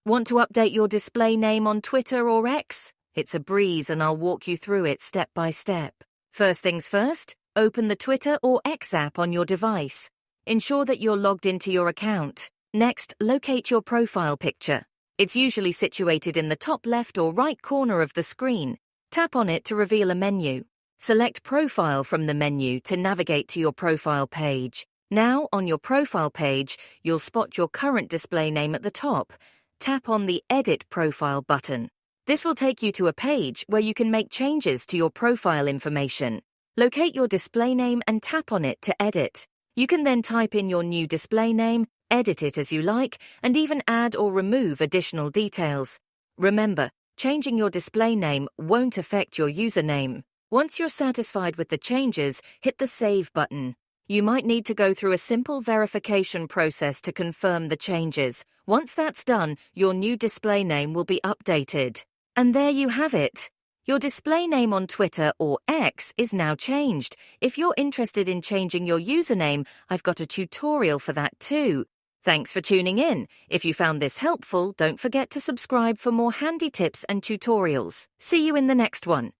Want to update your display name on Twitter or X? It's a breeze and I'll walk you through it step by step. First things first, open the Twitter or X app on your device. Ensure that you're logged into your account. Next, locate your profile picture. It's usually situated in the top left or right corner of the screen. Tap on it to reveal a menu. Select Profile from the menu to navigate to your profile page. Now, on your profile page, you'll spot your current display name at the top. Tap on the Edit Profile button. This will take you to a page where you can make changes to your profile information. Locate your display name and tap on it to edit. You can then type in your new display name, edit it as you like, and even add or remove additional details. Remember, changing your display name won't affect your username. Once you're satisfied with the changes, hit the Save button. You might need to go through a simple verification process to confirm the changes. Once that's done, your new display name will be updated. And there you have it. Your display name on Twitter or X is now changed. If you're interested in changing your username, I've got a tutorial for that too. Thanks for tuning in. If you found this helpful, don't forget to subscribe for more handy tips and tutorials. See you in the next one.